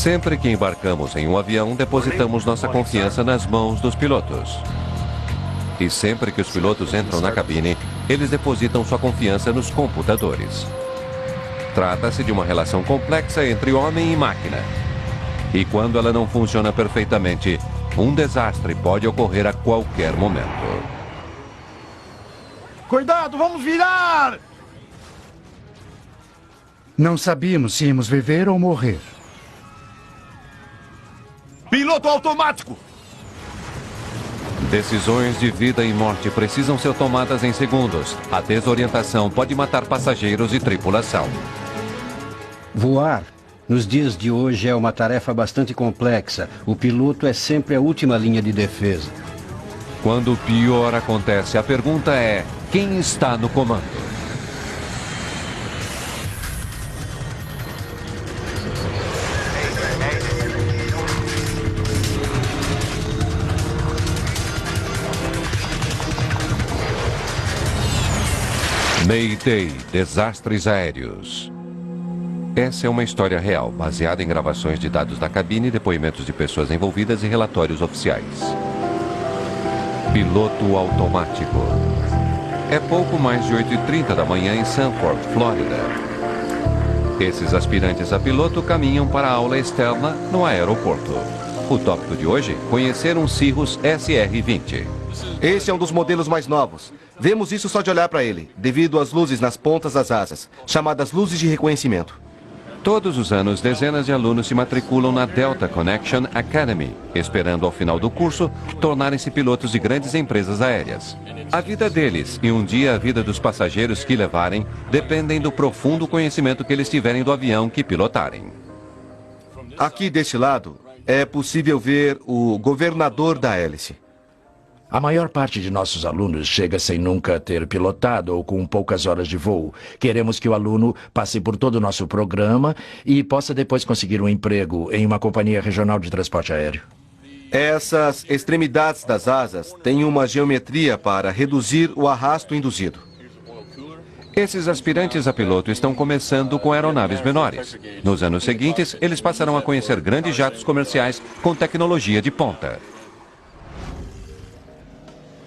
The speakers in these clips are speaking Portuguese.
Sempre que embarcamos em um avião, depositamos nossa confiança nas mãos dos pilotos. E sempre que os pilotos entram na cabine, eles depositam sua confiança nos computadores. Trata-se de uma relação complexa entre homem e máquina. E quando ela não funciona perfeitamente, um desastre pode ocorrer a qualquer momento. Cuidado, vamos virar! Não sabíamos se íamos viver ou morrer. Piloto automático! Decisões de vida e morte precisam ser tomadas em segundos. A desorientação pode matar passageiros e tripulação. Voar, nos dias de hoje, é uma tarefa bastante complexa. O piloto é sempre a última linha de defesa. Quando o pior acontece, a pergunta é: quem está no comando? Mayday, desastres aéreos. Essa é uma história real, baseada em gravações de dados da cabine, depoimentos de pessoas envolvidas e relatórios oficiais. Piloto automático. É pouco mais de 8h30 da manhã em Sanford, Flórida. Esses aspirantes a piloto caminham para a aula externa no aeroporto. O tópico de hoje, conhecer um Cirrus SR-20. Esse é um dos modelos mais novos. Vemos isso só de olhar para ele, devido às luzes nas pontas das asas, chamadas luzes de reconhecimento. Todos os anos, dezenas de alunos se matriculam na Delta Connection Academy, esperando ao final do curso tornarem-se pilotos de grandes empresas aéreas. A vida deles e um dia a vida dos passageiros que levarem dependem do profundo conhecimento que eles tiverem do avião que pilotarem. Aqui deste lado, é possível ver o governador da hélice. A maior parte de nossos alunos chega sem nunca ter pilotado ou com poucas horas de voo. Queremos que o aluno passe por todo o nosso programa e possa depois conseguir um emprego em uma companhia regional de transporte aéreo. Essas extremidades das asas têm uma geometria para reduzir o arrasto induzido. Esses aspirantes a piloto estão começando com aeronaves menores. Nos anos seguintes, eles passarão a conhecer grandes jatos comerciais com tecnologia de ponta.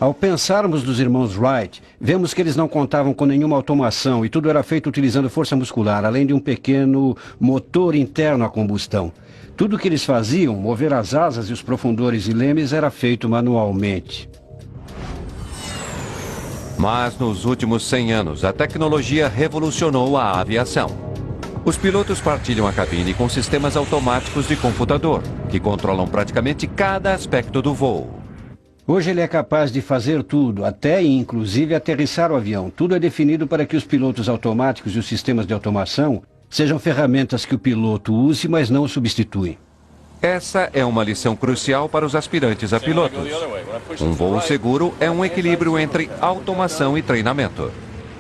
Ao pensarmos dos irmãos Wright, vemos que eles não contavam com nenhuma automação e tudo era feito utilizando força muscular, além de um pequeno motor interno a combustão. Tudo que eles faziam, mover as asas e os profundores e lemes, era feito manualmente. Mas nos últimos 100 anos, a tecnologia revolucionou a aviação. Os pilotos partilham a cabine com sistemas automáticos de computador, que controlam praticamente cada aspecto do voo. Hoje ele é capaz de fazer tudo, até e inclusive aterrissar o avião. Tudo é definido para que os pilotos automáticos e os sistemas de automação sejam ferramentas que o piloto use, mas não o substituem. Essa é uma lição crucial para os aspirantes a pilotos. Um voo seguro é um equilíbrio entre automação e treinamento.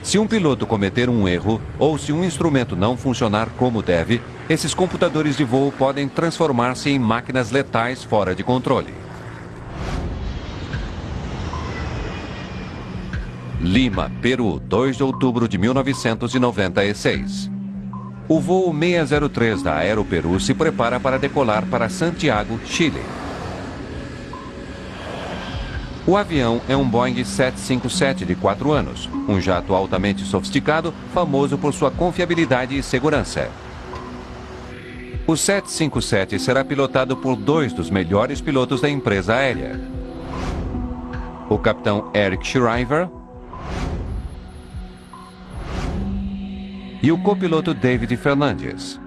Se um piloto cometer um erro ou se um instrumento não funcionar como deve, esses computadores de voo podem transformar-se em máquinas letais fora de controle. Lima, Peru, 2 de outubro de 1996. O voo 603 da Aeroperu se prepara para decolar para Santiago, Chile. O avião é um Boeing 757 de 4 anos, um jato altamente sofisticado, famoso por sua confiabilidade e segurança. O 757 será pilotado por 2 dos melhores pilotos da empresa aérea. O capitão Eric Shriver e o copiloto David Fernandes.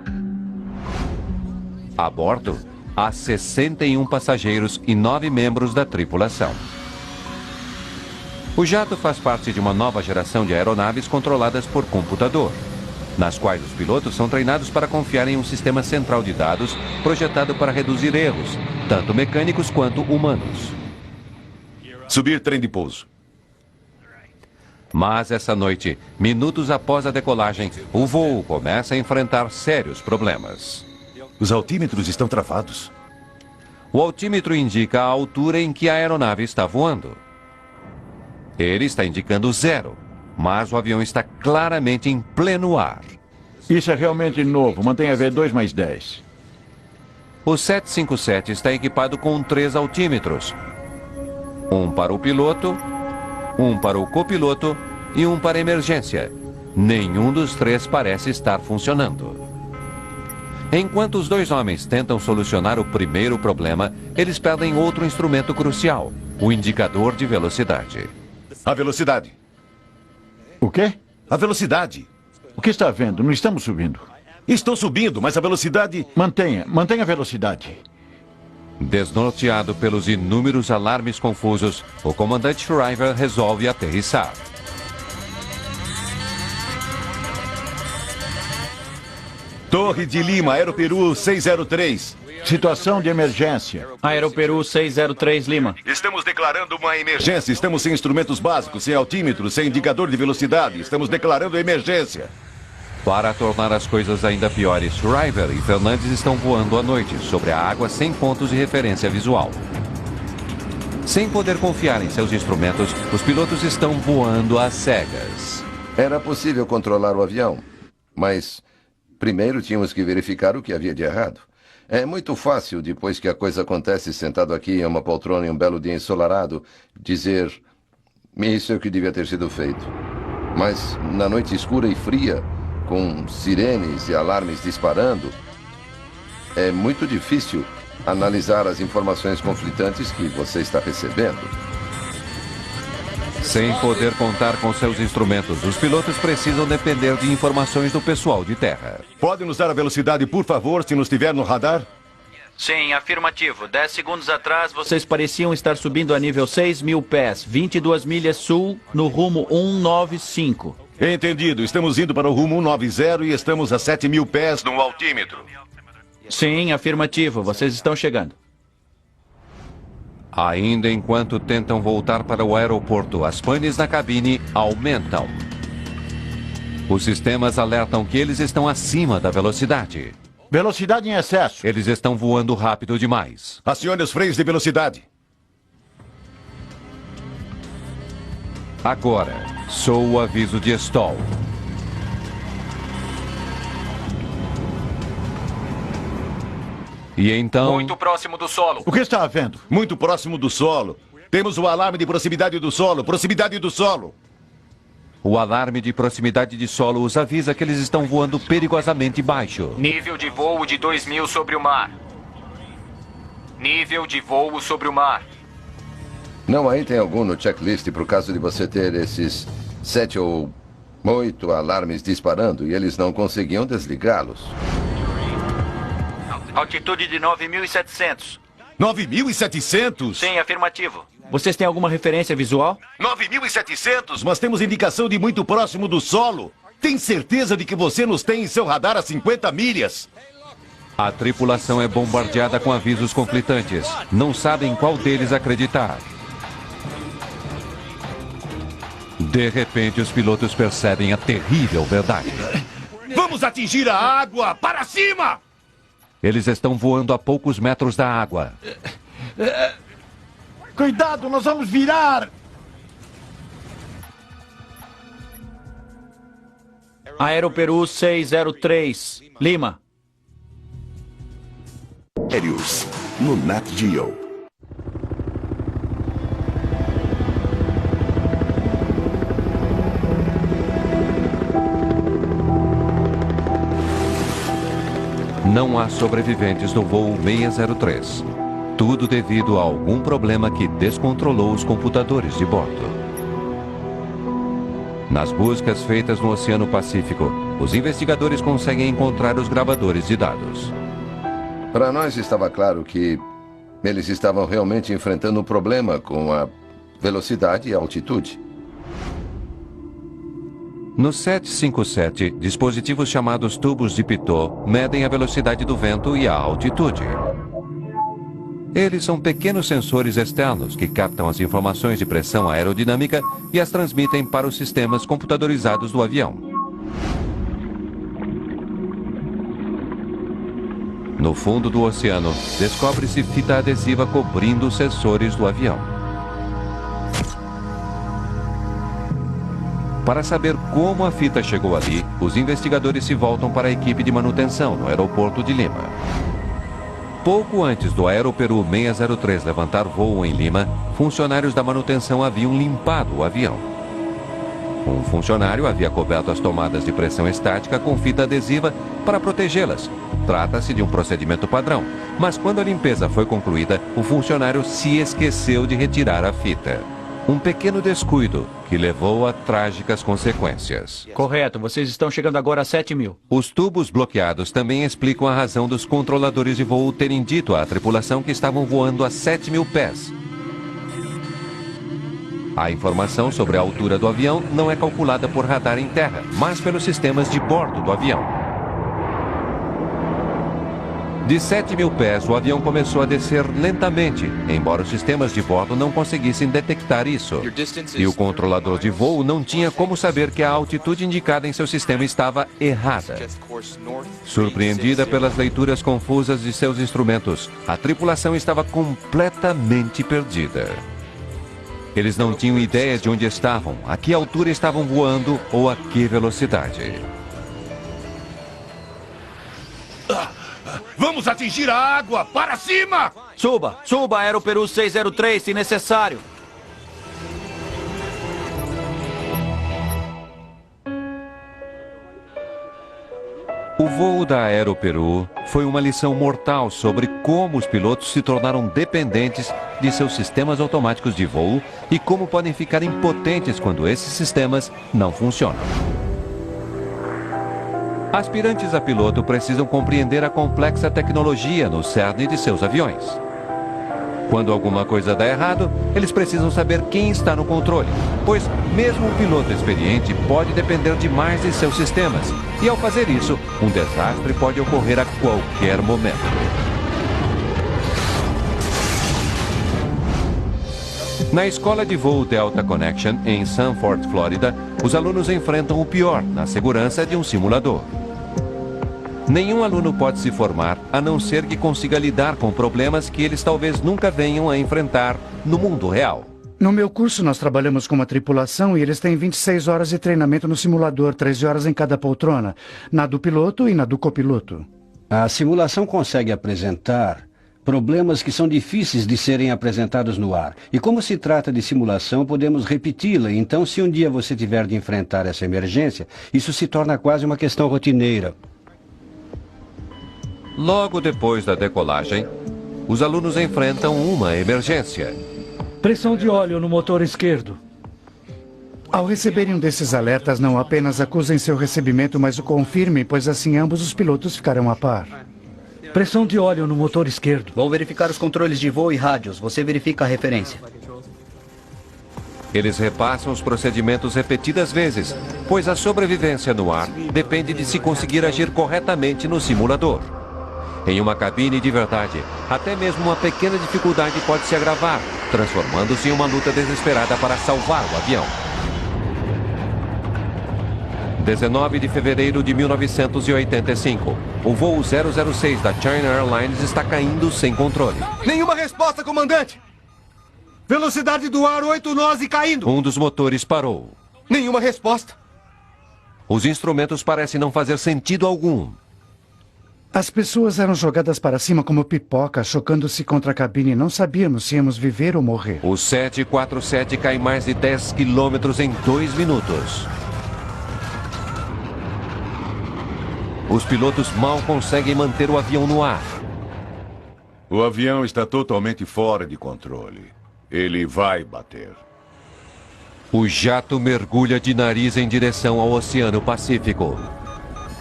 A bordo, há 61 passageiros e 9 membros da tripulação. O jato faz parte de uma nova geração de aeronaves controladas por computador, nas quais os pilotos são treinados para confiar em um sistema central de dados projetado para reduzir erros, tanto mecânicos quanto humanos. Subir trem de pouso. Mas essa noite, minutos após a decolagem, o voo começa a enfrentar sérios problemas. Os altímetros estão travados. O altímetro indica a altura em que a aeronave está voando. Ele está indicando 0, mas o avião está claramente em pleno ar. Isso é realmente novo. Mantenha V2 mais 10. O 757 está equipado com 3 altímetros. Um para o piloto, um para o copiloto e um para emergência. Nenhum dos 3 parece estar funcionando. Enquanto os 2 homens tentam solucionar o primeiro problema, eles perdem outro instrumento crucial, o indicador de velocidade. A velocidade. O quê? A velocidade. O que está vendo? Não estamos subindo. Estou subindo, mas a velocidade... Mantenha a velocidade. Desnorteado pelos inúmeros alarmes confusos, o comandante Shriver resolve aterrissar. Torre de Lima, Aeroperu 603. Situação de emergência. Aeroperu 603 Lima. Estamos declarando uma emergência. Estamos sem instrumentos básicos, sem altímetro, sem indicador de velocidade. Estamos declarando emergência. Para tornar as coisas ainda piores, Shriver e Fernandes estão voando à noite, sobre a água sem pontos de referência visual. Sem poder confiar em seus instrumentos, os pilotos estão voando às cegas. Era possível controlar o avião, mas primeiro tínhamos que verificar o que havia de errado. É muito fácil, depois que a coisa acontece sentado aqui em uma poltrona em um belo dia ensolarado, dizer: isso é o que devia ter sido feito. Mas na noite escura e fria, com sirenes e alarmes disparando, é muito difícil analisar as informações conflitantes que você está recebendo. Sem poder contar com seus instrumentos, os pilotos precisam depender de informações do pessoal de terra. Pode nos dar a velocidade, por favor, se nos tiver no radar? Sim, afirmativo. 10 segundos atrás, vocês pareciam estar subindo a nível 6.000 pés, 22 milhas sul, no rumo 195. Entendido. Estamos indo para o rumo 190 e estamos a 7.000 pés no altímetro. Sim, afirmativo. Vocês estão chegando. Ainda enquanto tentam voltar para o aeroporto, as panes na cabine aumentam. Os sistemas alertam que eles estão acima da velocidade. Velocidade em excesso. Eles estão voando rápido demais. Acione os freios de velocidade. Agora, soa o aviso de stall. E então... Muito próximo do solo. O que está havendo? Muito próximo do solo. Temos o alarme de proximidade do solo. Proximidade do solo. O alarme de proximidade de solo os avisa que eles estão voando perigosamente baixo. Nível de voo de 2.000 sobre o mar. Nível de voo sobre o mar. Não, aí tem algum no checklist para o caso de você ter esses 7 ou 8 alarmes disparando e eles não conseguiam desligá-los. Altitude de 9.700. 9.700? Sim, afirmativo. Vocês têm alguma referência visual? 9.700, mas temos indicação de muito próximo do solo. Tem certeza de que você nos tem em seu radar a 50 milhas? A tripulação é bombardeada com avisos conflitantes. Não sabem qual deles acreditar. De repente, os pilotos percebem a terrível verdade. Vamos atingir a água! Para cima! Eles estão voando a poucos metros da água. Cuidado, nós vamos virar! Aeroperu 603 Lima. Aéreos, no Nat Geo. Não há sobreviventes no voo 603. Tudo devido a algum problema que descontrolou os computadores de bordo. Nas buscas feitas no Oceano Pacífico, os investigadores conseguem encontrar os gravadores de dados. Para nós estava claro que eles estavam realmente enfrentando um problema com a velocidade e a altitude. No 757, dispositivos chamados tubos de Pitot medem a velocidade do vento e a altitude. Eles são pequenos sensores externos que captam as informações de pressão aerodinâmica e as transmitem para os sistemas computadorizados do avião. No fundo do oceano, descobre-se fita adesiva cobrindo os sensores do avião. Para saber como a fita chegou ali, os investigadores se voltam para a equipe de manutenção no aeroporto de Lima. Pouco antes do Aeroperu 603 levantar voo em Lima, funcionários da manutenção haviam limpado o avião. Um funcionário havia coberto as tomadas de pressão estática com fita adesiva para protegê-las. Trata-se de um procedimento padrão, mas quando a limpeza foi concluída, o funcionário se esqueceu de retirar a fita. Um pequeno descuido que levou a trágicas consequências. Correto, vocês estão chegando agora a 7.000. Os tubos bloqueados também explicam a razão dos controladores de voo terem dito à tripulação que estavam voando a 7.000 pés. A informação sobre a altura do avião não é calculada por radar em terra, mas pelos sistemas de bordo do avião. De 7.000 pés, o avião começou a descer lentamente, embora os sistemas de bordo não conseguissem detectar isso. E o controlador de voo não tinha como saber que a altitude indicada em seu sistema estava errada. Surpreendida pelas leituras confusas de seus instrumentos, a tripulação estava completamente perdida. Eles não tinham ideia de onde estavam, a que altura estavam voando ou a que velocidade. Vamos atingir a água! Para cima! Suba! Suba, Aeroperu 603, se necessário. O voo da Aeroperu foi uma lição mortal sobre como os pilotos se tornaram dependentes de seus sistemas automáticos de voo e como podem ficar impotentes quando esses sistemas não funcionam. Aspirantes a piloto precisam compreender a complexa tecnologia no cerne de seus aviões. Quando alguma coisa dá errado, eles precisam saber quem está no controle, pois mesmo um piloto experiente pode depender demais de seus sistemas. E ao fazer isso, um desastre pode ocorrer a qualquer momento. Na escola de voo Delta Connection, em Sanford, Flórida, os alunos enfrentam o pior na segurança de um simulador. Nenhum aluno pode se formar a não ser que consiga lidar com problemas que eles talvez nunca venham a enfrentar no mundo real. No meu curso, nós trabalhamos com uma tripulação e eles têm 26 horas de treinamento no simulador, 13 horas em cada poltrona, na do piloto e na do copiloto. A simulação consegue apresentar problemas que são difíceis de serem apresentados no ar. E como se trata de simulação, podemos repeti-la. Então, se um dia você tiver de enfrentar essa emergência, isso se torna quase uma questão rotineira. Logo depois da decolagem, os alunos enfrentam uma emergência. Pressão de óleo no motor esquerdo. Ao receberem um desses alertas, não apenas acusem seu recebimento, mas o confirmem, pois assim ambos os pilotos ficarão a par. Pressão de óleo no motor esquerdo. Vou verificar os controles de voo e rádios. Você verifica a referência. Eles repassam os procedimentos repetidas vezes, pois a sobrevivência no ar depende de se conseguir agir corretamente no simulador. Em uma cabine de verdade, até mesmo uma pequena dificuldade pode se agravar, transformando-se em uma luta desesperada para salvar o avião. 19 de fevereiro de 1985. O voo 006 da China Airlines está caindo sem controle. Nenhuma resposta, comandante! Velocidade do ar 8 nós e caindo! Um dos motores parou. Nenhuma resposta. Os instrumentos parecem não fazer sentido algum. As pessoas eram jogadas para cima como pipoca, chocando-se contra a cabine. Não sabíamos se íamos viver ou morrer. O 747 cai mais de 10 quilômetros em 2 minutos. Os pilotos mal conseguem manter o avião no ar. O avião está totalmente fora de controle. Ele vai bater. O jato mergulha de nariz em direção ao Oceano Pacífico.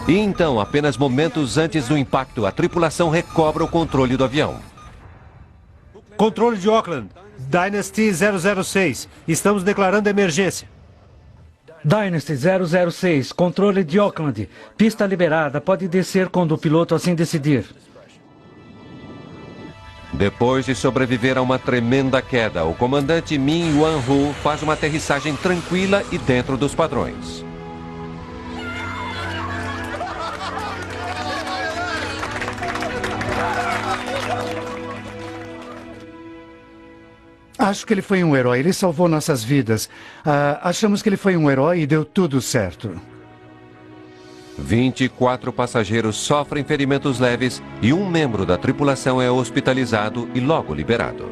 E então, apenas momentos antes do impacto, a tripulação recobra o controle do avião. Controle de Auckland, Dynasty 006. Estamos declarando emergência. Dynasty 006, controle de Auckland. Pista liberada, pode descer quando o piloto assim decidir. Depois de sobreviver a uma tremenda queda, o comandante Min Yuan-Hu faz uma aterrissagem tranquila e dentro dos padrões. Acho que ele foi um herói. Ele salvou nossas vidas. Achamos que ele foi um herói e deu tudo certo. 24 passageiros sofrem ferimentos leves e um membro da tripulação é hospitalizado e logo liberado.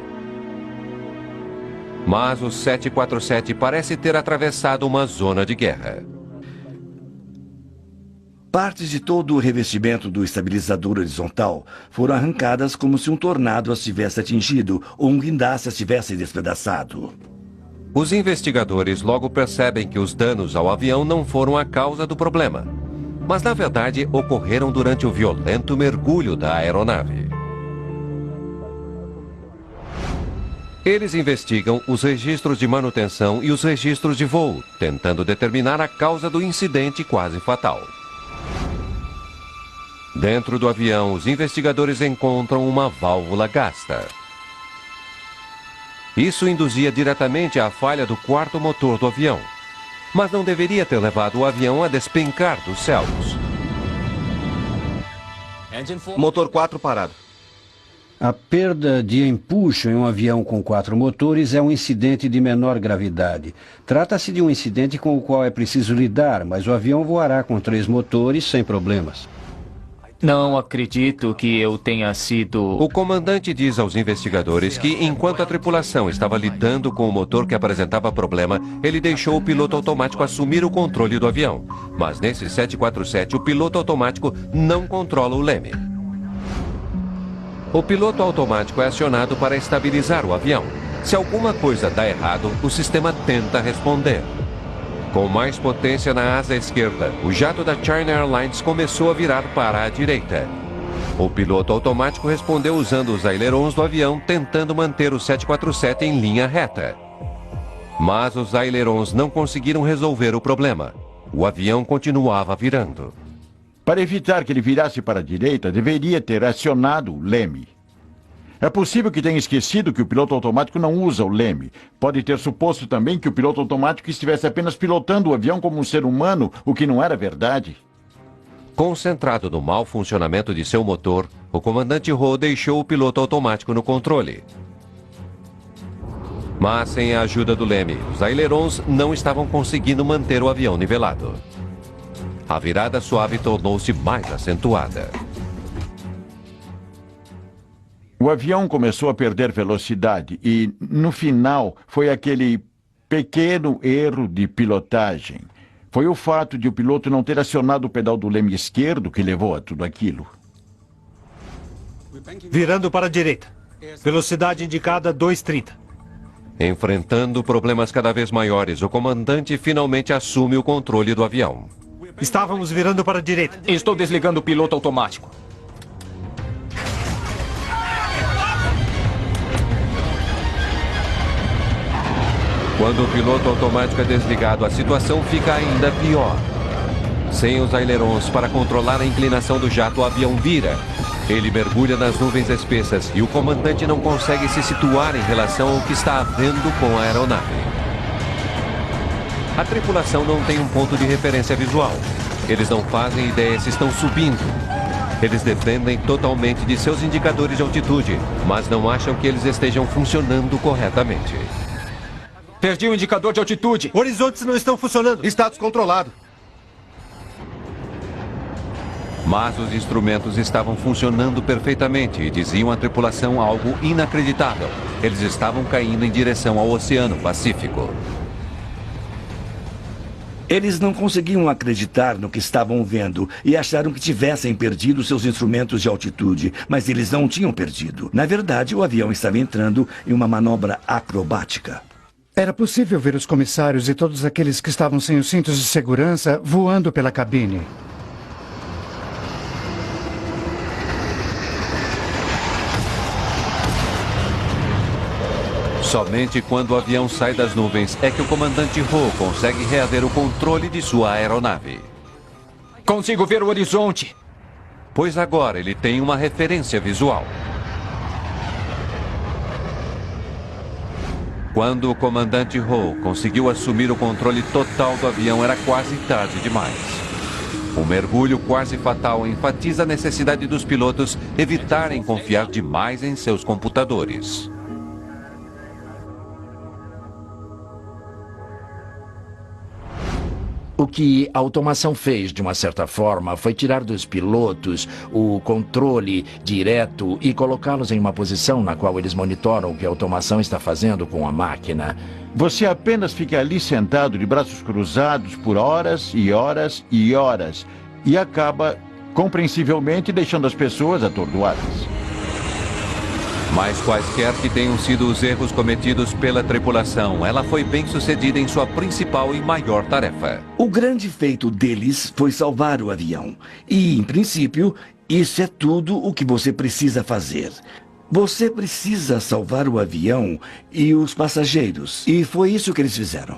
Mas o 747 parece ter atravessado uma zona de guerra. Partes de todo o revestimento do estabilizador horizontal foram arrancadas como se um tornado as tivesse atingido ou um guindaste as tivesse despedaçado. Os investigadores logo percebem que os danos ao avião não foram a causa do problema, mas na verdade ocorreram durante o violento mergulho da aeronave. Eles investigam os registros de manutenção e os registros de voo, tentando determinar a causa do incidente quase fatal. Dentro do avião, os investigadores encontram uma válvula gasta. Isso induzia diretamente a falha do quarto motor do avião, mas não deveria ter levado o avião a despencar dos céus. Motor 4 parado. A perda de empuxo em um avião com 4 motores é um incidente de menor gravidade. Trata-se de um incidente com o qual é preciso lidar, mas o avião voará com 3 motores sem problemas. Não acredito que eu tenha sido... O comandante diz aos investigadores que, enquanto a tripulação estava lidando com o motor que apresentava problema, ele deixou o piloto automático assumir o controle do avião. Mas nesse 747, o piloto automático não controla o leme. O piloto automático é acionado para estabilizar o avião. Se alguma coisa dá errado, o sistema tenta responder. Com mais potência na asa esquerda, o jato da China Airlines começou a virar para a direita. O piloto automático respondeu usando os ailerons do avião, tentando manter o 747 em linha reta. Mas os ailerons não conseguiram resolver o problema. O avião continuava virando. Para evitar que ele virasse para a direita, deveria ter acionado o leme. É possível que tenha esquecido que o piloto automático não usa o leme. Pode ter suposto também que o piloto automático estivesse apenas pilotando o avião como um ser humano, o que não era verdade. Concentrado no mau funcionamento de seu motor, o comandante Ho deixou o piloto automático no controle. Mas sem a ajuda do leme, os ailerons não estavam conseguindo manter o avião nivelado. A virada suave tornou-se mais acentuada. O avião começou a perder velocidade e, no final, foi aquele pequeno erro de pilotagem. Foi o fato de o piloto não ter acionado o pedal do leme esquerdo que levou a tudo aquilo. Virando para a direita. Velocidade indicada 230. Enfrentando problemas cada vez maiores, o comandante finalmente assume o controle do avião. Estávamos virando para a direita. Estou desligando o piloto automático. Quando o piloto automático é desligado, a situação fica ainda pior. Sem os ailerons para controlar a inclinação do jato, o avião vira. Ele mergulha nas nuvens espessas e o comandante não consegue se situar em relação ao que está havendo com a aeronave. A tripulação não tem um ponto de referência visual. Eles não fazem ideia se estão subindo. Eles dependem totalmente de seus indicadores de altitude, mas não acham que eles estejam funcionando corretamente. Perdi o indicador de altitude. Horizontes não estão funcionando. Status controlado. Mas os instrumentos estavam funcionando perfeitamente e diziam à tripulação algo inacreditável. Eles estavam caindo em direção ao Oceano Pacífico. Eles não conseguiam acreditar no que estavam vendo e acharam que tivessem perdido seus instrumentos de altitude, mas eles não tinham perdido. Na verdade, o avião estava entrando em uma manobra acrobática. Era possível ver os comissários e todos aqueles que estavam sem os cintos de segurança voando pela cabine. Somente quando o avião sai das nuvens é que o comandante Ho consegue reaver o controle de sua aeronave. Consigo ver o horizonte. Pois agora ele tem uma referência visual. Quando o comandante Ho conseguiu assumir o controle total do avião, era quase tarde demais. O mergulho quase fatal enfatiza a necessidade dos pilotos evitarem confiar demais em seus computadores. O O que a automação fez, de uma certa forma, foi tirar dos pilotos o controle direto e colocá-los em uma posição na qual eles monitoram o que a automação está fazendo com a máquina. Você apenas fica ali sentado de braços cruzados por horas e horas e horas e acaba, compreensivelmente, deixando as pessoas atordoadas. Mas quaisquer que tenham sido os erros cometidos pela tripulação, ela foi bem sucedida em sua principal e maior tarefa. O grande feito deles foi salvar o avião. E, em princípio, isso é tudo o que você precisa fazer. Você precisa salvar o avião e os passageiros. E foi isso que eles fizeram.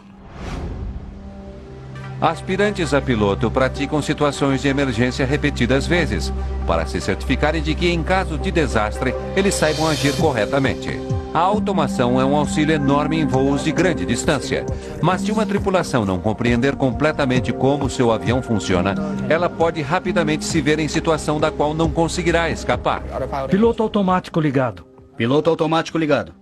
Aspirantes a piloto praticam situações de emergência repetidas vezes, para se certificarem de que, em caso de desastre, eles saibam agir corretamente. A automação é um auxílio enorme em voos de grande distância, mas se uma tripulação não compreender completamente como seu avião funciona, ela pode rapidamente se ver em situação da qual não conseguirá escapar. Piloto automático ligado. Piloto automático ligado.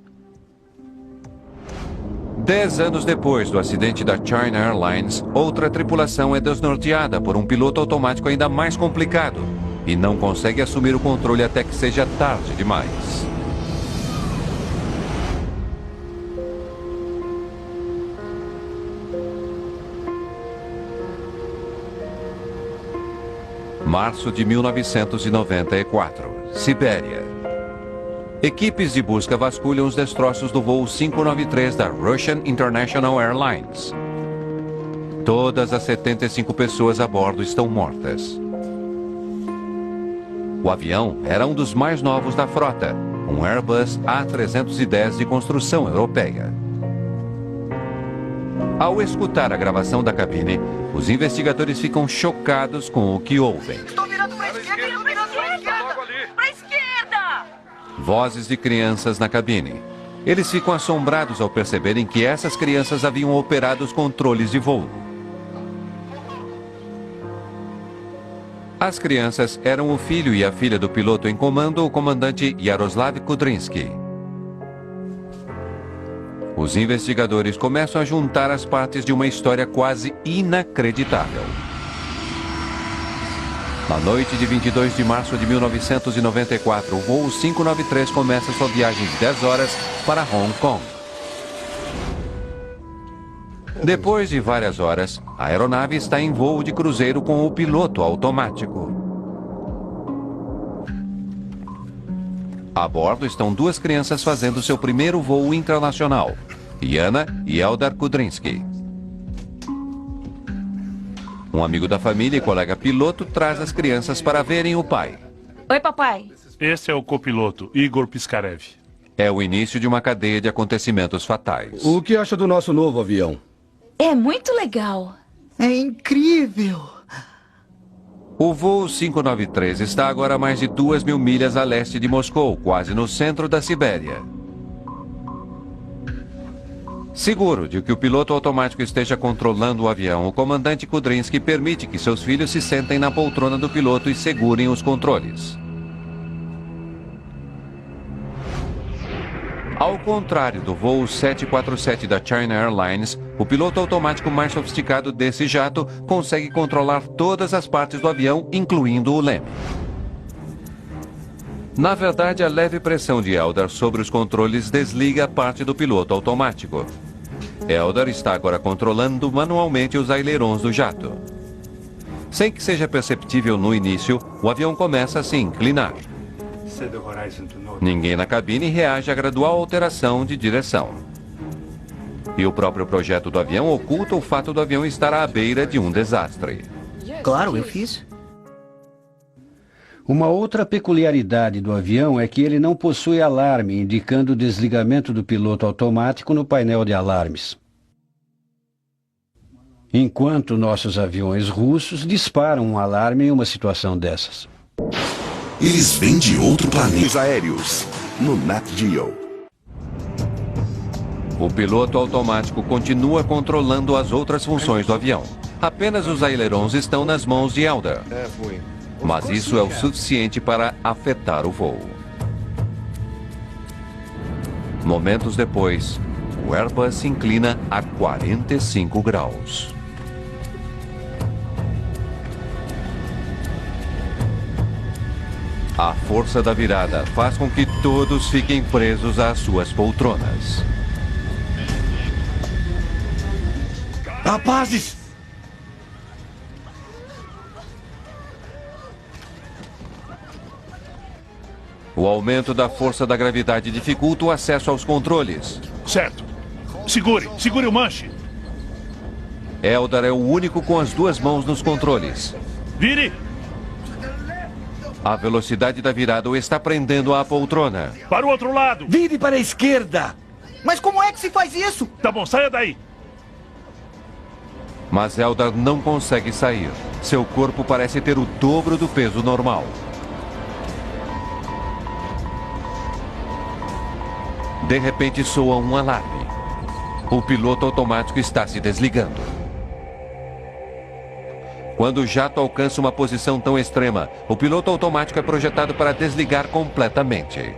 10 anos depois do acidente da China Airlines, outra tripulação é desnorteada por um piloto automático ainda mais complicado e não consegue assumir o controle até que seja tarde demais. Março de 1994, Sibéria. Equipes de busca vasculham os destroços do voo 593 da Russian International Airlines. Todas as 75 pessoas a bordo estão mortas. O avião era um dos mais novos da frota, um Airbus A310 de construção europeia. Ao escutar a gravação da cabine, os investigadores ficam chocados com o que ouvem. Estou virando para a esquerda, para a esquerda! Vozes de crianças na cabine. Eles ficam assombrados ao perceberem que essas crianças haviam operado os controles de voo. As crianças eram o filho e a filha do piloto em comando, o comandante Yaroslav Kudrinsky. Os investigadores começam a juntar as partes de uma história quase inacreditável. Na noite de 22 de março de 1994, o voo 593 começa sua viagem de 10 horas para Hong Kong. Depois de várias horas, a aeronave está em voo de cruzeiro com o piloto automático. A bordo estão duas crianças fazendo seu primeiro voo internacional, Yana e Eldar Kudrinsky. Um amigo da família e colega piloto traz as crianças para verem o pai. Oi, papai. Esse é o copiloto, Igor Piskarev. É o início de uma cadeia de acontecimentos fatais. O que acha do nosso novo avião? É muito legal. É incrível. O voo 593 está agora a mais de 2.000 milhas a leste de Moscou, quase no centro da Sibéria. Seguro de que o piloto automático esteja controlando o avião, o comandante Kudrinsky permite que seus filhos se sentem na poltrona do piloto e segurem os controles. Ao contrário do voo 747 da China Airlines, o piloto automático mais sofisticado desse jato consegue controlar todas as partes do avião, incluindo o leme. Na verdade, a leve pressão de Eldar sobre os controles desliga a parte do piloto automático. Eldar está agora controlando manualmente os ailerons do jato. Sem que seja perceptível no início, o avião começa a se inclinar. Ninguém na cabine reage à gradual alteração de direção. E o próprio projeto do avião oculta o fato do avião estar à beira de um desastre. Claro, eu fiz. Uma outra peculiaridade do avião é que ele não possui alarme indicando o desligamento do piloto automático no painel de alarmes. Enquanto nossos aviões russos disparam um alarme em uma situação dessas. Eles vêm de outro planeta. Aéreos, no Nat Geo. O piloto automático continua controlando as outras funções do avião. Apenas os ailerons estão nas mãos de Eldar. Mas isso é o suficiente para afetar o voo. Momentos depois, o Airbus se inclina a 45 graus. A força da virada faz com que todos fiquem presos às suas poltronas. Rapazes! O aumento da força da gravidade dificulta o acesso aos controles. Certo. Segure o manche. Eldar é o único com as duas mãos nos controles. Vire! A velocidade da virada o está prendendo à poltrona. Para o outro lado! Vire para a esquerda! Mas como é que se faz isso? Tá bom, saia daí! Mas Eldar não consegue sair. Seu corpo parece ter o dobro do peso normal. De repente soa um alarme. O piloto automático está se desligando. Quando o jato alcança uma posição tão extrema, o piloto automático é projetado para desligar completamente.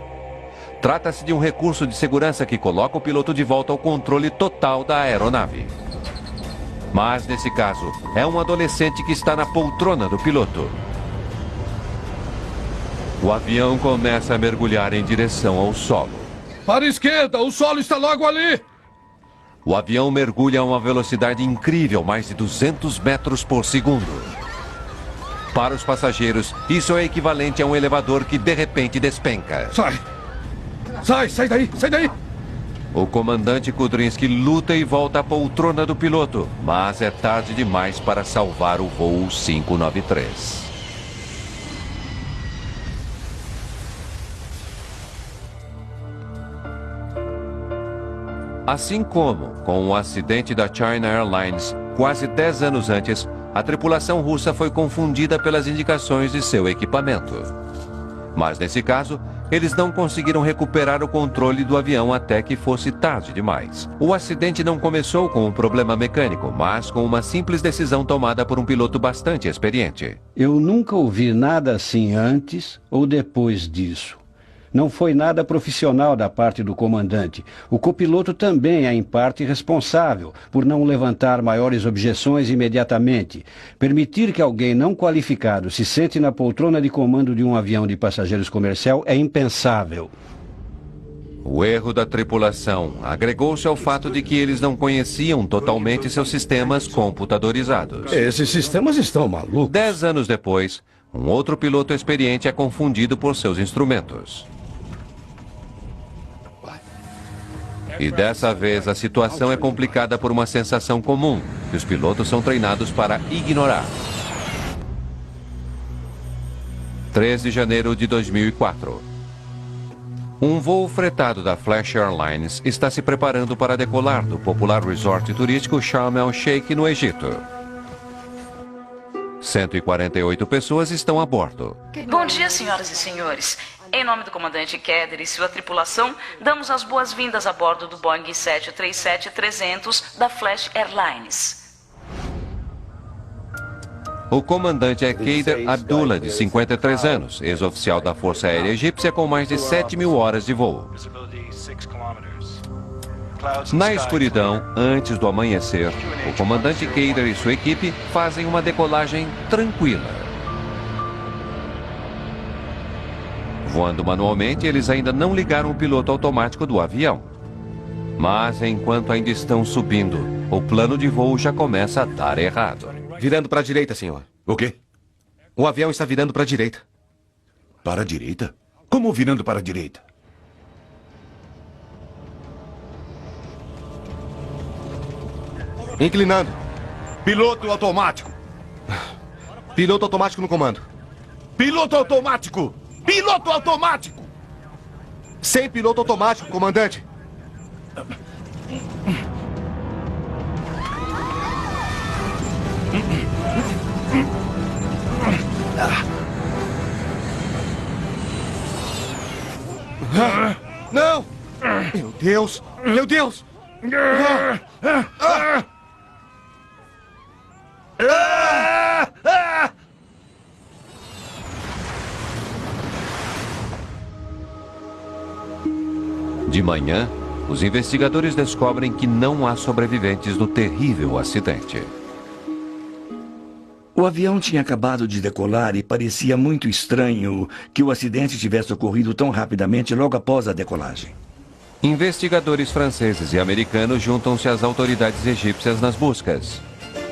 Trata-se de um recurso de segurança que coloca o piloto de volta ao controle total da aeronave. Mas, nesse caso, é um adolescente que está na poltrona do piloto. O avião começa a mergulhar em direção ao solo. Para a esquerda, o solo está logo ali! O avião mergulha a uma velocidade incrível, mais de 200 metros por segundo. Para os passageiros, isso é equivalente a um elevador que de repente despenca. Sai daí! O comandante Kudrinski luta e volta à poltrona do piloto, mas é tarde demais para salvar o voo 593. Assim como com o acidente da China Airlines, quase 10 anos antes, a tripulação russa foi confundida pelas indicações de seu equipamento. Mas nesse caso, eles não conseguiram recuperar o controle do avião até que fosse tarde demais. O acidente não começou com um problema mecânico, mas com uma simples decisão tomada por um piloto bastante experiente. Eu nunca ouvi nada assim antes ou depois disso. Não foi nada profissional da parte do comandante. O copiloto também é, em parte, responsável por não levantar maiores objeções imediatamente. Permitir que alguém não qualificado se sente na poltrona de comando de um avião de passageiros comercial é impensável. O erro da tripulação agregou-se ao fato de que eles não conheciam totalmente seus sistemas computadorizados. Esses sistemas estão malucos. 10 anos depois, um outro piloto experiente é confundido por seus instrumentos. E dessa vez a situação é complicada por uma sensação comum, que os pilotos são treinados para ignorar. 3 de janeiro de 2004. Um voo fretado da Flash Airlines está se preparando para decolar do popular resort turístico Sharm el-Sheikh, no Egito. 148 pessoas estão a bordo. Bom dia, senhoras e senhores. Em nome do comandante Keder e sua tripulação, damos as boas-vindas a bordo do Boeing 737-300 da Flash Airlines. O comandante é Keder Abdullah, de 53 anos, ex-oficial da Força Aérea Egípcia com mais de 7.000 horas de voo. Na escuridão, antes do amanhecer, o comandante Keder e sua equipe fazem uma decolagem tranquila. Voando manualmente, eles ainda não ligaram o piloto automático do avião. Mas enquanto ainda estão subindo, o plano de voo já começa a dar errado. Virando para a direita, senhor. O quê? O avião está virando para a direita. Para a direita? Como virando para a direita? Inclinando. Piloto automático. Piloto automático no comando. Piloto automático! Piloto automático! Sem piloto automático, comandante. Não! Meu Deus! Meu Deus! De manhã, os investigadores descobrem que não há sobreviventes do terrível acidente. O avião tinha acabado de decolar e parecia muito estranho que o acidente tivesse ocorrido tão rapidamente logo após a decolagem. Investigadores franceses e americanos juntam-se às autoridades egípcias nas buscas.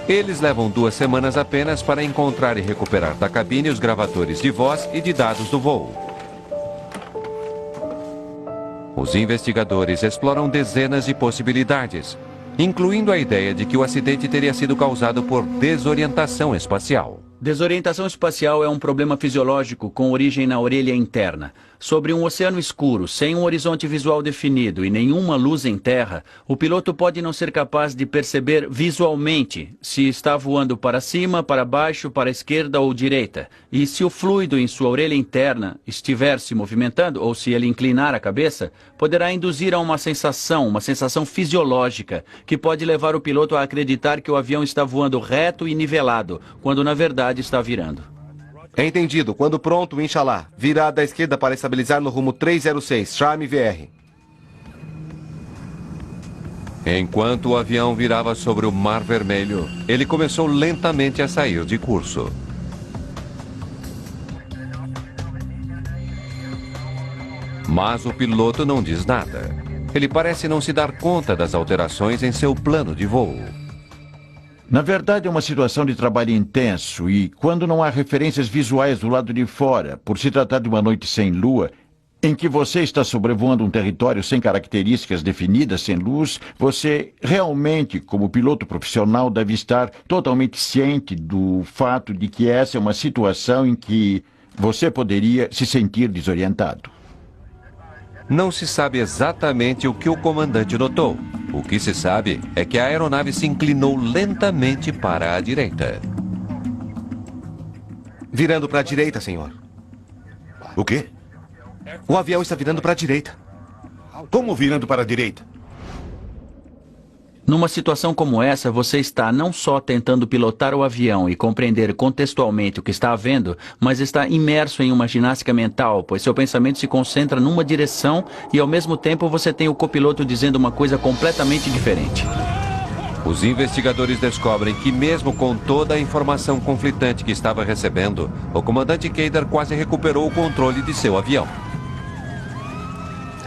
Eles levam 2 semanas apenas para encontrar e recuperar da cabine os gravadores de voz e de dados do voo. Os investigadores exploram dezenas de possibilidades, incluindo a ideia de que o acidente teria sido causado por desorientação espacial. Desorientação espacial é um problema fisiológico com origem na orelha interna. Sobre um oceano escuro, sem um horizonte visual definido e nenhuma luz em terra, o piloto pode não ser capaz de perceber visualmente se está voando para cima, para baixo, para a esquerda ou direita. E se o fluido em sua orelha interna estiver se movimentando, ou se ele inclinar a cabeça, poderá induzir a uma sensação fisiológica, que pode levar o piloto a acreditar que o avião está voando reto e nivelado, quando na verdade está virando. Entendido. Quando pronto, Inshallah. Virar da esquerda para estabilizar no rumo 306, Charme VR. Enquanto o avião virava sobre o Mar Vermelho, ele começou lentamente a sair de curso. Mas o piloto não diz nada. Ele parece não se dar conta das alterações em seu plano de voo. Na verdade, é uma situação de trabalho intenso e, quando não há referências visuais do lado de fora, por se tratar de uma noite sem lua, em que você está sobrevoando um território sem características definidas, sem luz, você realmente, como piloto profissional, deve estar totalmente ciente do fato de que essa é uma situação em que você poderia se sentir desorientado. Não se sabe exatamente o que o comandante notou. O que se sabe é que a aeronave se inclinou lentamente para a direita. Virando para a direita, senhor. O quê? O avião está virando para a direita. Como virando para a direita? Numa situação como essa, você está não só tentando pilotar o avião e compreender contextualmente o que está havendo, mas está imerso em uma ginástica mental, pois seu pensamento se concentra numa direção e ao mesmo tempo você tem o copiloto dizendo uma coisa completamente diferente. Os investigadores descobrem que mesmo com toda a informação conflitante que estava recebendo, o comandante Kader quase recuperou o controle de seu avião.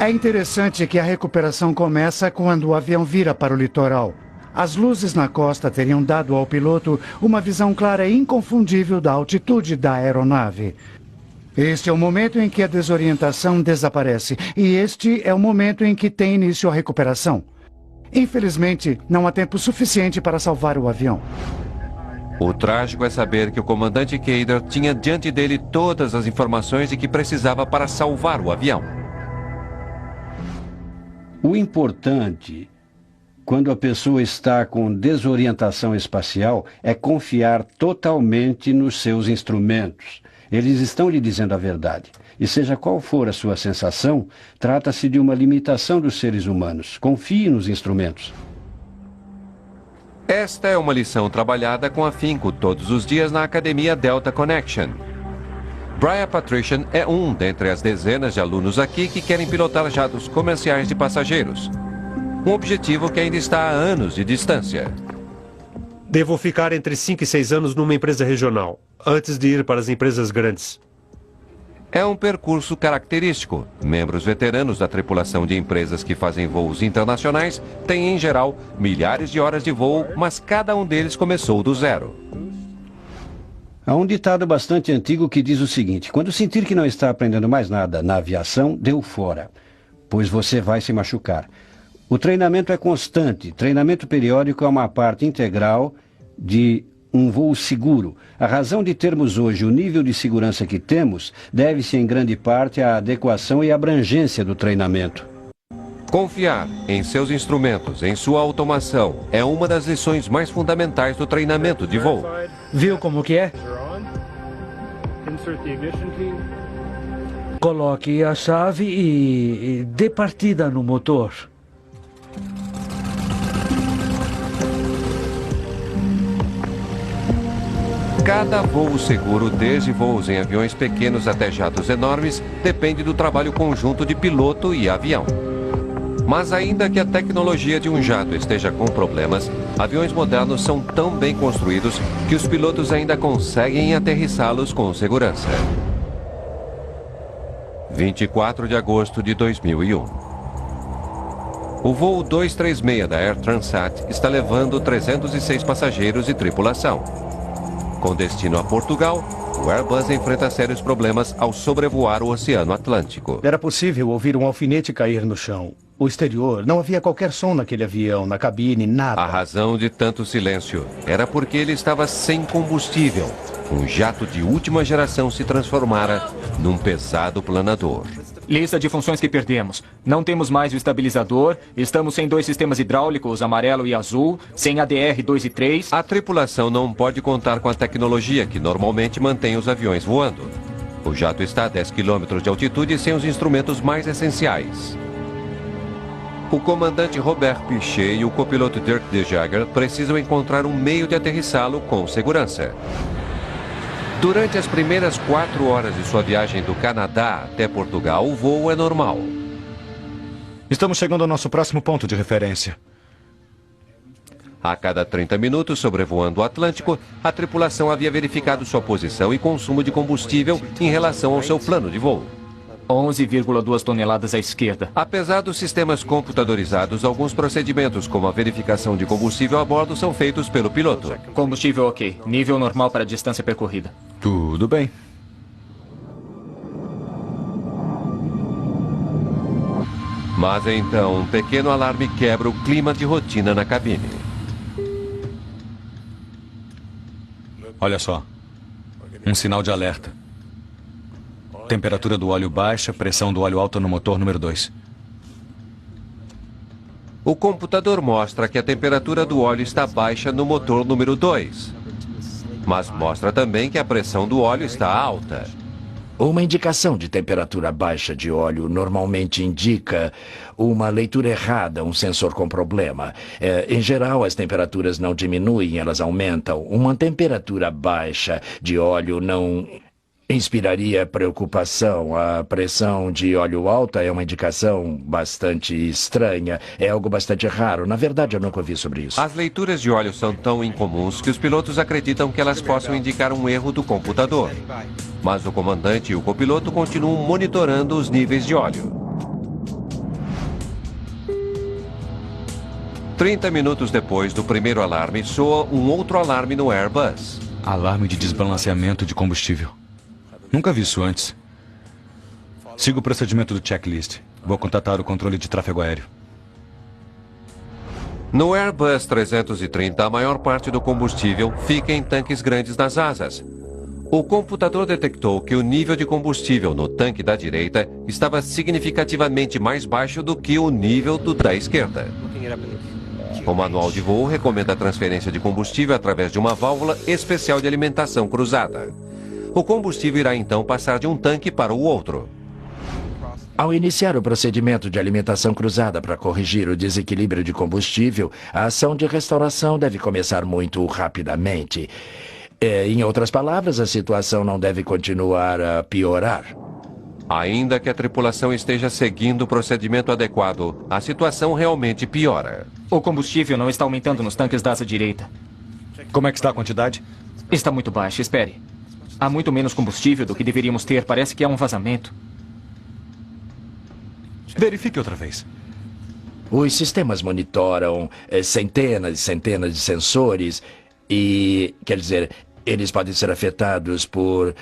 É interessante que a recuperação começa quando o avião vira para o litoral. As luzes na costa teriam dado ao piloto uma visão clara e inconfundível da altitude da aeronave. Este é o momento em que a desorientação desaparece e este é o momento em que tem início a recuperação. Infelizmente, não há tempo suficiente para salvar o avião. O trágico é saber que o comandante Kader tinha diante dele todas as informações de que precisava para salvar o avião. O importante, quando a pessoa está com desorientação espacial, é confiar totalmente nos seus instrumentos. Eles estão lhe dizendo a verdade. E seja qual for a sua sensação, trata-se de uma limitação dos seres humanos. Confie nos instrumentos. Esta é uma lição trabalhada com afinco todos os dias na Academia Delta Connection. Brian Patrician é um dentre as dezenas de alunos aqui que querem pilotar jatos comerciais de passageiros. Um objetivo que ainda está a anos de distância. Devo ficar entre 5 e 6 anos numa empresa regional, antes de ir para as empresas grandes. É um percurso característico. Membros veteranos da tripulação de empresas que fazem voos internacionais têm, em geral, milhares de horas de voo, mas cada um deles começou do zero. Há um ditado bastante antigo que diz o seguinte: quando sentir que não está aprendendo mais nada na aviação, dê o fora, pois você vai se machucar. O treinamento é constante. Treinamento periódico é uma parte integral de um voo seguro. A razão de termos hoje o nível de segurança que temos deve-se em grande parte à adequação e abrangência do treinamento. Confiar em seus instrumentos, em sua automação, é uma das lições mais fundamentais do treinamento de voo. Viu como que é? Coloque a chave e dê partida no motor. Cada voo seguro, desde voos em aviões pequenos até jatos enormes, depende do trabalho conjunto de piloto e avião. Mas ainda que a tecnologia de um jato esteja com problemas, aviões modernos são tão bem construídos que os pilotos ainda conseguem aterrissá-los com segurança. 24 de agosto de 2001. O voo 236 da Air Transat está levando 306 passageiros e tripulação. Com destino a Portugal, o Airbus enfrenta sérios problemas ao sobrevoar o Oceano Atlântico. Era possível ouvir um alfinete cair no chão. O exterior, não havia qualquer som naquele avião, na cabine, nada. A razão de tanto silêncio era porque ele estava sem combustível. Um jato de última geração se transformara num pesado planador. Lista de funções que perdemos. Não temos mais o estabilizador, estamos sem 2 sistemas hidráulicos, amarelo e azul, sem ADR 2 e 3. A tripulação não pode contar com a tecnologia que normalmente mantém os aviões voando. O jato está a 10 km de altitude sem os instrumentos mais essenciais. O comandante Robert Pichet e o copiloto Dirk de Jager precisam encontrar um meio de aterrissá-lo com segurança. Durante as primeiras 4 horas de sua viagem do Canadá até Portugal, o voo é normal. Estamos chegando ao nosso próximo ponto de referência. A cada 30 minutos, sobrevoando o Atlântico, a tripulação havia verificado sua posição e consumo de combustível em relação ao seu plano de voo. 11,2 toneladas à esquerda. Apesar dos sistemas computadorizados, alguns procedimentos, como a verificação de combustível a bordo, são feitos pelo piloto. Combustível ok. Nível normal para a distância percorrida. Tudo bem. Mas então, um pequeno alarme quebra o clima de rotina na cabine. Olha só. Um sinal de alerta. Temperatura do óleo baixa, pressão do óleo alta no motor número 2. O computador mostra que a temperatura do óleo está baixa no motor número 2. Mas mostra também que a pressão do óleo está alta. Uma indicação de temperatura baixa de óleo normalmente indica uma leitura errada, um sensor com problema. Em geral, as temperaturas não diminuem, elas aumentam. Uma temperatura baixa de óleo não inspiraria preocupação. A pressão de óleo alta é uma indicação bastante estranha. É algo bastante raro. Na verdade, eu nunca ouvi sobre isso. As leituras de óleo são tão incomuns que os pilotos acreditam que elas possam indicar um erro do computador. Mas o comandante e o copiloto continuam monitorando os níveis de óleo. 30 minutos depois do primeiro alarme, soa um outro alarme no Airbus. Alarme de desbalanceamento de combustível. Nunca vi isso antes. Siga o procedimento do checklist. Vou contatar o controle de tráfego aéreo. No Airbus 330, a maior parte do combustível fica em tanques grandes nas asas. O computador detectou que o nível de combustível no tanque da direita estava significativamente mais baixo do que o nível do da esquerda. O manual de voo recomenda a transferência de combustível através de uma válvula especial de alimentação cruzada. O combustível irá então passar de um tanque para o outro. Ao iniciar o procedimento de alimentação cruzada para corrigir o desequilíbrio de combustível, a ação de restauração deve começar muito rapidamente. Em outras palavras, a situação não deve continuar a piorar. Ainda que a tripulação esteja seguindo o procedimento adequado, a situação realmente piora. O combustível não está aumentando nos tanques da asa direita. Como é que está a quantidade? Está muito baixa, espere. Há muito menos combustível do que deveríamos ter. Parece que há um vazamento. Verifique outra vez. Os sistemas monitoram centenas e centenas de sensores e, quer dizer, eles podem ser afetados por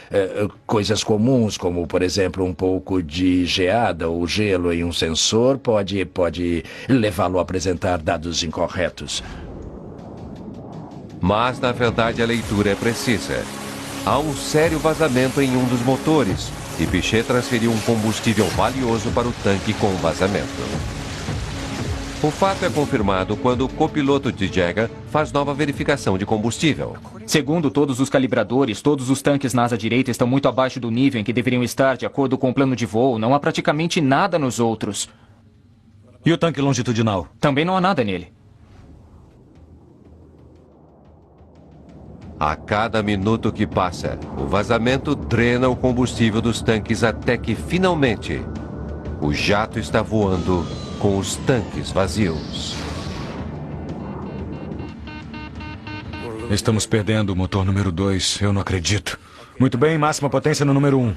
coisas comuns, como, por exemplo, um pouco de geada ou gelo em um sensor pode levá-lo a apresentar dados incorretos. Mas, na verdade, a leitura é precisa. Há um sério vazamento em um dos motores e Pichet transferiu um combustível valioso para o tanque com vazamento. O fato é confirmado quando o copiloto de Jager faz nova verificação de combustível. Segundo todos os calibradores, todos os tanques na asa direita estão muito abaixo do nível em que deveriam estar de acordo com o plano de voo. Não há praticamente nada nos outros. E o tanque longitudinal? Também não há nada nele. A cada minuto que passa, o vazamento drena o combustível dos tanques até que, finalmente, o jato está voando com os tanques vazios. Estamos perdendo o motor número 2. Eu não acredito. Muito bem, máxima potência no número 1.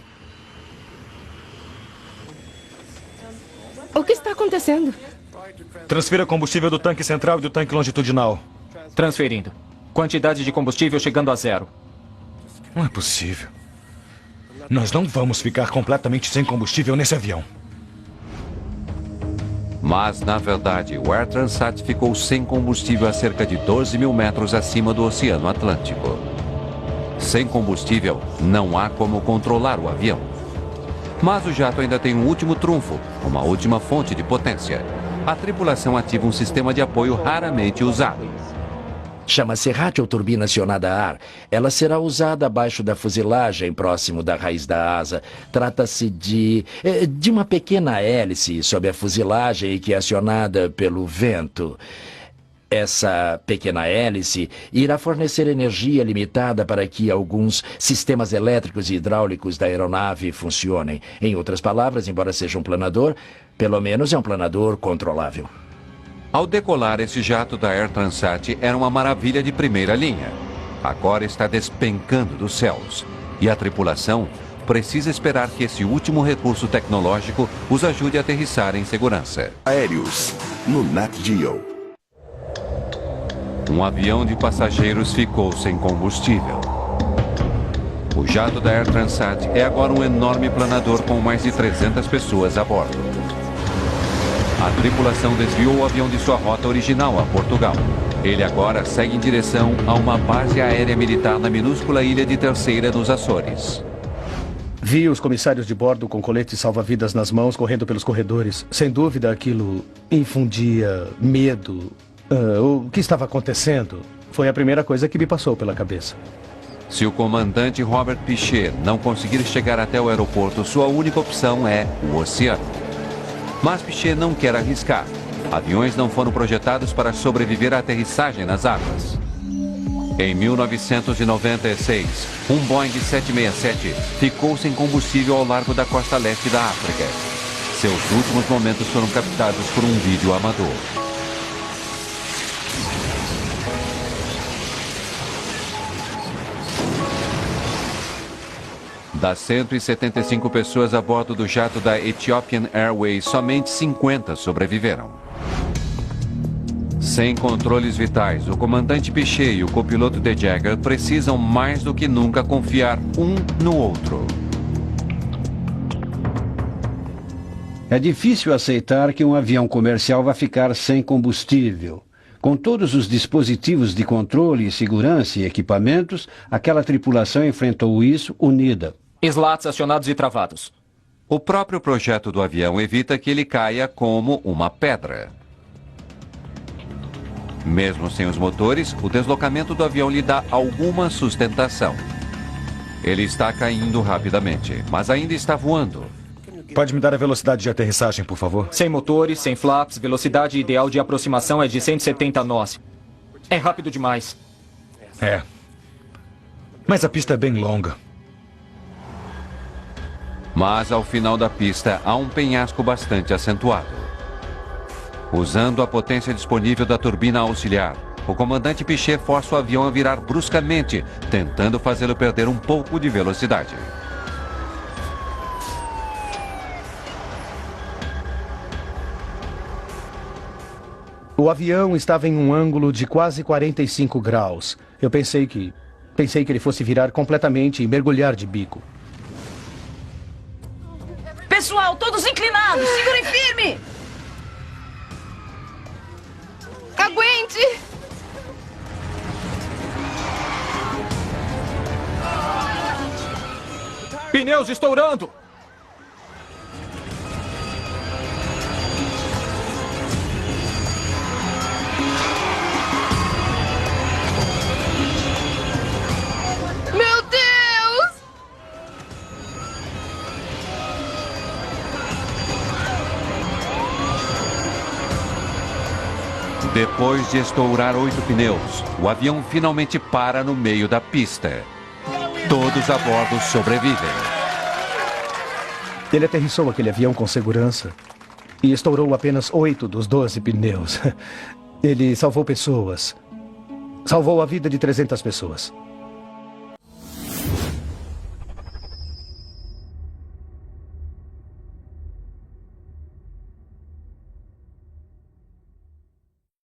O que está acontecendo? Transfira combustível do tanque central e do tanque longitudinal. Transferindo. Quantidade de combustível chegando a 0. Não é possível. Nós não vamos ficar completamente sem combustível nesse avião. Mas, na verdade, o Air Transat ficou sem combustível a cerca de 12 mil metros acima do Oceano Atlântico. Sem combustível, não há como controlar o avião. Mas o jato ainda tem um último trunfo, uma última fonte de potência. A tripulação ativa um sistema de apoio raramente usado. Chama-se radioturbina acionada a ar. Ela será usada abaixo da fuselagem, próximo da raiz da asa. Trata-se de uma pequena hélice sob a fuselagem que é acionada pelo vento. Essa pequena hélice irá fornecer energia limitada para que alguns sistemas elétricos e hidráulicos da aeronave funcionem. Em outras palavras, embora seja um planador, pelo menos é um planador controlável. Ao decolar, esse jato da Air Transat era uma maravilha de primeira linha. Agora está despencando dos céus. E a tripulação precisa esperar que esse último recurso tecnológico os ajude a aterrissar em segurança. Aéreos, no Nat Geo. Um avião de passageiros ficou sem combustível. O jato da Air Transat é agora um enorme planador com mais de 300 pessoas a bordo. A tripulação desviou o avião de sua rota original a Portugal. Ele agora segue em direção a uma base aérea militar na minúscula ilha de Terceira, nos Açores. Vi os comissários de bordo com coletes salva-vidas nas mãos correndo pelos corredores. Sem dúvida, aquilo infundia medo. O que estava acontecendo foi a primeira coisa que me passou pela cabeça. Se o comandante Robert Piché não conseguir chegar até o aeroporto, sua única opção é o oceano. Mas Piché não quer arriscar. Aviões não foram projetados para sobreviver à aterrissagem nas águas. Em 1996, um Boeing 767 ficou sem combustível ao largo da costa leste da África. Seus últimos momentos foram captados por um vídeo amador. Das 175 pessoas a bordo do jato da Ethiopian Airways, somente 50 sobreviveram. Sem controles vitais, o comandante Piché e o copiloto De Jager precisam mais do que nunca confiar um no outro. É difícil aceitar que um avião comercial vá ficar sem combustível. Com todos os dispositivos de controle, segurança e equipamentos, aquela tripulação enfrentou isso unida. Slats acionados e travados. O próprio projeto do avião evita que ele caia como uma pedra. Mesmo sem os motores, o deslocamento do avião lhe dá alguma sustentação. Ele está caindo rapidamente, mas ainda está voando. Pode me dar a velocidade de aterrissagem, por favor? Sem motores, sem flaps, velocidade ideal de aproximação é de 170 nós. É rápido demais. É. Mas a pista é bem longa. Mas ao final da pista há um penhasco bastante acentuado. Usando a potência disponível da turbina auxiliar, o comandante Piché força o avião a virar bruscamente, tentando fazê-lo perder um pouco de velocidade. O avião estava em um ângulo de quase 45 graus. Eu pensei que ele fosse virar completamente e mergulhar de bico. Pessoal, todos inclinados! Segurem firme! Aguente! Pneus estourando! Meu Deus! Depois de estourar 8 pneus, o avião finalmente para no meio da pista. Todos a bordo sobrevivem. Ele aterrissou aquele avião com segurança. E estourou apenas 8 dos 12 pneus. Ele salvou pessoas. Salvou a vida de 300 pessoas.